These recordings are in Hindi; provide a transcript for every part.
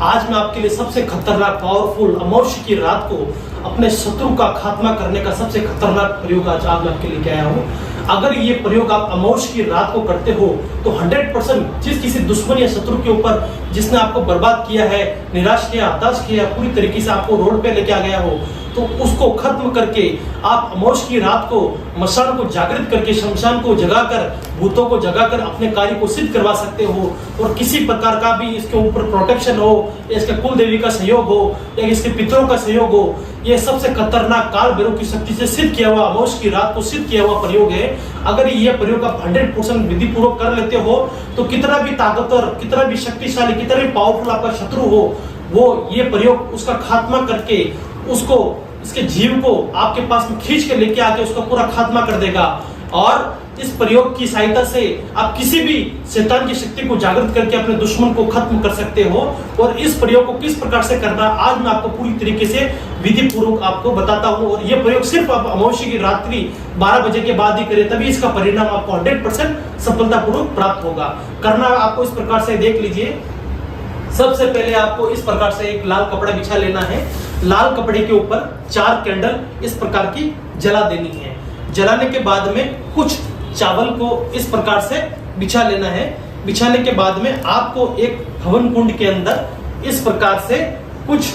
आज मैं आपके लिए सबसे खतरनाक पावरफुल अमावस्या की रात को अपने शत्रु का खात्मा करने का सबसे खतरनाक प्रयोग आज मैं आपके लिए आया हूँ। अगर ये प्रयोग आप अमावस्या की रात को करते हो तो 100% जिस किसी दुश्मन या शत्रु के ऊपर जिसने आपको बर्बाद किया है, निराश किया, हताश किया, पूरी तरीके से आपको रोड पे लेके आ गया हो, तो उसको खत्म करके आप अमावस्या की रात को मशान को जागृत करके, शमशान को जगाकर, भूतों को जगाकर अपने कार्य को सिद्ध करवा सकते हो। और किसी प्रकार का भी इसके ऊपर प्रोटेक्शन हो, या इसके कुल देवी का सहयोग हो, या इसके पितरों का सहयोग हो, ये सबसे खतरनाक काल भैरव की शक्ति से सिद्ध किया हुआ, अमावस्या की रात को सिद्ध किया हुआ प्रयोग है। अगर ये प्रयोग आप 100% विधि पूर्वक कर लेते हो तो कितना भी ताकतवर, कितना भी शक्तिशाली, कितना भी पावरफुल आपका शत्रु हो, वो ये प्रयोग उसका खात्मा करके उसको, इसके जीव को आपके पास में खींच के लेके आके उसका पूरा खात्मा कर देगा। और इस प्रयोग की सहायता से आप किसी भी शैतान की शक्ति को जागृत करके अपने दुश्मन को खत्म कर सकते हो। और इस प्रयोग को किस प्रकार से करना आज मैं आपको पूरी तरीके से विधि पूर्वक आपको बताता हूँ। और ये प्रयोग सिर्फ आप अमावस्या की रात्रि 12 बजे के बाद ही करें, तभी इसका परिणाम आपको 100% सफलतापूर्वक प्राप्त होगा। करना आपको इस प्रकार से देख लीजिए। सबसे पहले आपको इस प्रकार से एक लाल कपड़ा बिछा लेना है। लाल कपड़े के ऊपर 4 कैंडल इस प्रकार की जला देनी है। जलाने के बाद में कुछ चावल को इस प्रकार से बिछा लेना है। बिछाने के बाद में आपको एक हवन कुंड के अंदर इस प्रकार से कुछ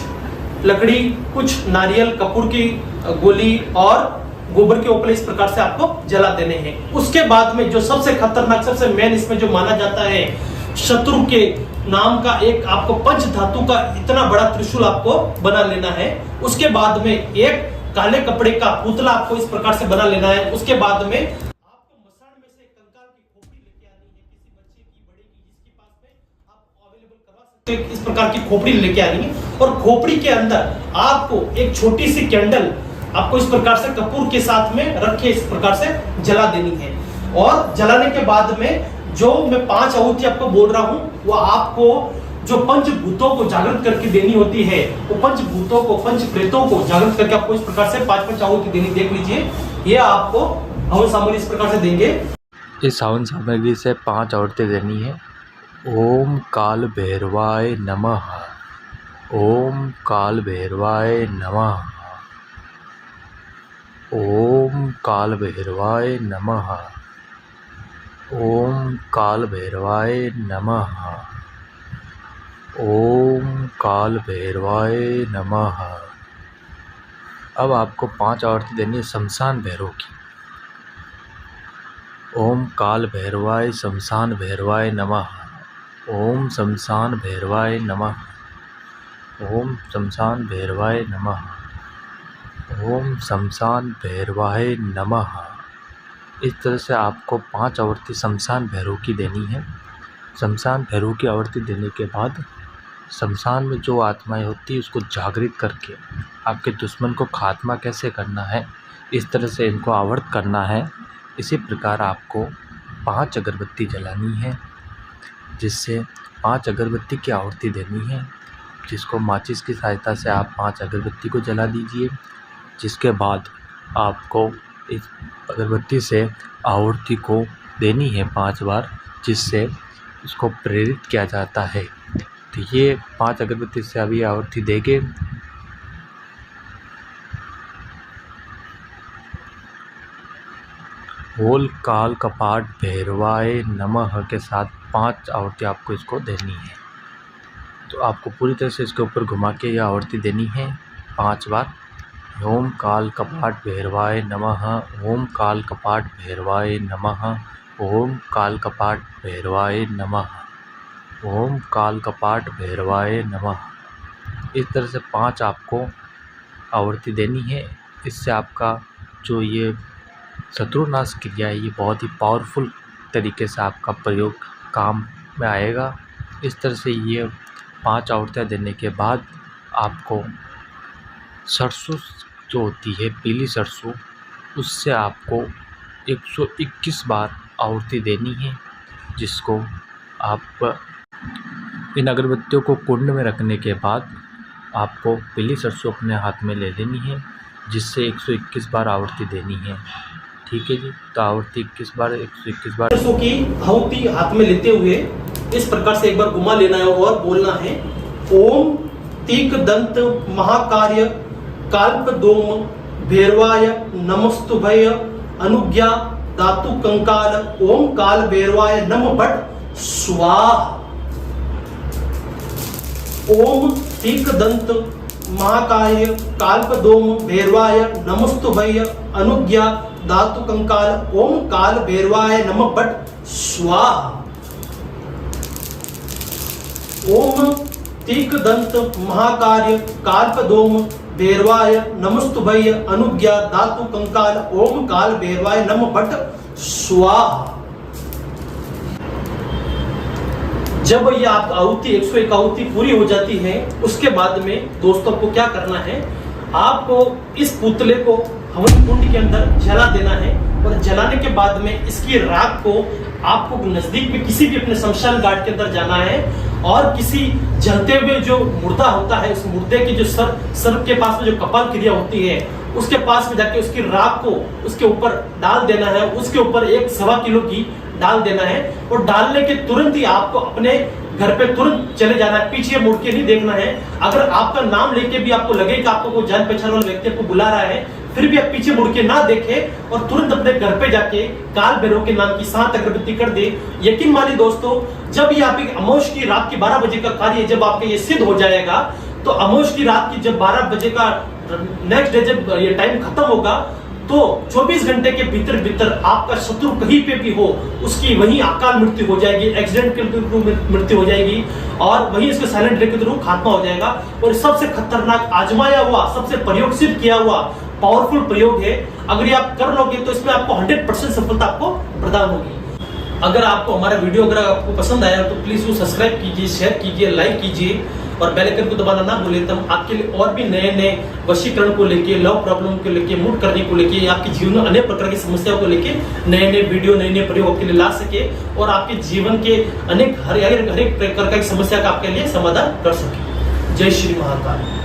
लकड़ी, कुछ नारियल, कपूर की गोली और गोबर के ऊपर इस प्रकार से आपको जला देने हैं। उसके बाद में जो सबसे खतरनाक, सबसे मेन इसमें जो माना जाता है, शत्रु के नाम का एक आपको पंच धातु का इतना बड़ा त्रिशूल आपको बना लेना है। उसके बाद में एक काले कपड़े का पुतला आपको इस प्रकार से बना लेना है। उसके बाद में आपको मसान में से कंकाल की खोपड़ी लेके आनी है, किसी बच्चे की, बड़े की, जिसके पास में आप अवेलेबल करवा सकते हैं, इस प्रकार की खोपड़ी लेके आनी है। और खोपड़ी के अंदर आपको एक छोटी सी कैंडल आपको इस प्रकार से कपूर के साथ में रख के इस प्रकार से जला देनी है। और जलाने के बाद में जो मैं 5 आहुति आपको बोल रहा हूं, वो आपको जो पंचभूतों को जागृत करके देनी होती है, वो पंचभूतों को, पंच प्रेतों को जागृत करके आपको इस प्रकार से 5 आहुति देनी। देख लीजिए, ये आपको हवन सामग्री इस प्रकार से देंगे। इस हवन सामग्री से 5 आहुति देनी है। ओम काल भैरवाय नमः, ओम काल भैरवाय नमः, ओम काल भैरवाय नमः, ओम काल भैरवाय नमः, ओम काल भैरवाय नमः। अब आपको 5 आरती देनी है शमशान भैरव की। ओम काल भैरवाय शमशान भैरवाय नमः, ओम शमशान भैरवाय नमः, ओम शमशान भैरवाय नमः, ओम शमशान भैरवाय नमः। इस तरह से आपको 5 आवर्ती शमशान भैरव की देनी है। शमशान भैरव की आवर्ती देने के बाद शमशान में जो आत्माएं होती है उसको जागृत करके आपके दुश्मन को खात्मा कैसे करना है, इस तरह से इनको आवर्त करना है। इसी प्रकार आपको 5 अगरबत्ती जलानी है, जिससे 5 अगरबत्ती की आवर्ती देनी है, जिसको माचिस की सहायता से आप 5 अगरबत्ती को जला दीजिए। जिसके बाद आपको इस अगरबत्ती से आहुति को देनी है 5 बार, जिससे उसको प्रेरित किया जाता है। तो ये 5 अगरबत्ती से अभी आहुति देंगे। ओल काल कपाट भैरवाय नमः के साथ 5 आहुति आपको इसको देनी है। तो आपको पूरी तरह से इसके ऊपर घुमा के यह आहुति देनी है 5 बार। ओम काल कपाट भैरवाय नमः, ओम काल कपाट भैरवाय नमः, ओम काल कपाट भैरवाय नमः, ओम काल कपाट भैरवाय नमः। इस तरह से 5 आपको आवर्ती देनी है। इससे आपका जो ये शत्रुनाश क्रिया है, ये बहुत ही पावरफुल तरीके से आपका प्रयोग काम में आएगा। इस तरह से ये 5 आवर्तियाँ देने के बाद आपको सरसों जो होती है, पीली सरसों, उससे आपको 121 बार आहुति देनी है। जिसको आप इन अगरबत्तियों को कुंड में रखने के बाद आपको पीली सरसों अपने हाथ में ले लेनी है, जिससे 121 बार आहुति देनी है। ठीक है जी। तो आहुति 121 बार सरसों की आहुति हाथ में लेते हुए इस प्रकार से एक बार घुमा लेना है और बोलना है, ओम तीक दंत महाकार्य काल्पदोम भैरवाय नमस्तुभय अनुज्ञा धातु कंकाल ओम काल भैरवाय नम भट स्वाहा। ओम तीक दंत महाकाय काल्पदोम भैरवाय नमस्तुभय अनुज्ञा धातु कंकाल ओम काल भैरवाय नम भट स्वाहा। ओम तीक दंत महाकार्य काल्पदोम भैरवाय नमस्तुभय अनुज्ञा धातु कंकाल ओम काल भैरवाय नम भट स्वाहा। जब ये आप आहुति 101 आहुति पूरी हो जाती है, उसके बाद में दोस्तों को क्या करना है, आपको इस पुतले को हवन कुंड के अंदर जला देना है और जलाने के बाद में इसकी राख को आपको नजदीक में किसी भी अपने शमशान घाट के अंदर जाना है और किसी जलते हुए जो मुर्दा होता है उस मुर्दे की जो सर के पास में जो कपाल क्रिया होती है उसके पास में जाके उसकी राख को उसके ऊपर डाल देना है। उसके ऊपर 1.25 किलो की डाल देना है और डालने के तुरंत ही आपको अपने घर पे तुरंत चले जाना है, पीछे मुड़ के नहीं देखना है। अगर आपका नाम लेके भी आपको लगे कि आपको कोई जान पहचान वाला व्यक्ति आपको बुला रहा है, फिर भी आप पीछे मुड़ के ना देखें और तुरंत अपने घर पे जाके काल भैरव के नाम की 7 अगरबत्ती कर दे। यकीन मानिए दोस्तों, जब ये आप अमावस की रात के 12 बजे का कार्य जब आपके ये सिद्ध हो जाएगा, तो अमावस की रात की जब 12 बजे का नेक्स्ट डे जब ये टाइम खत्म होगा, तो 24 घंटे के भीतर भीतर आपका शत्रु कहीं पे भी हो उसकी वहीं अकाल मृत्यु हो जाएगी, एक्सीडेंट के थ्रू मृत्यु हो जाएगी और वहीं इसके साइलेंट रे के थ्रू खात्मा हो जाएगा। और सबसे खतरनाक आजमाया हुआ, सबसे प्रयोग सिद्ध किया हुआ पावरफुल प्रयोग है। अगर ये आप कर लोगे तो इसमें आपको 100% सफलता आपको प्रदान होगी। अगर आपको हमारा वीडियो अगर आपको पसंद आया तो प्लीज वो सब्सक्राइब कीजिए, शेयर कीजिए, लाइक कीजिए और बेल आइकन को दबाना ना भूलें। तब आपके लिए और भी नए नए वशीकरण को लेके, लव प्रॉब्लम को लेके, मूड करने को लेके, आपके जीवन में अनेक प्रकार की समस्याओं को लेके नए नए वीडियो, नए नए प्रयोग आपके लिए ला सके और आपके जीवन के अनेक हर एक प्रकार की समस्या का आपके लिए समाधान कर सके। जय श्री महाकाल।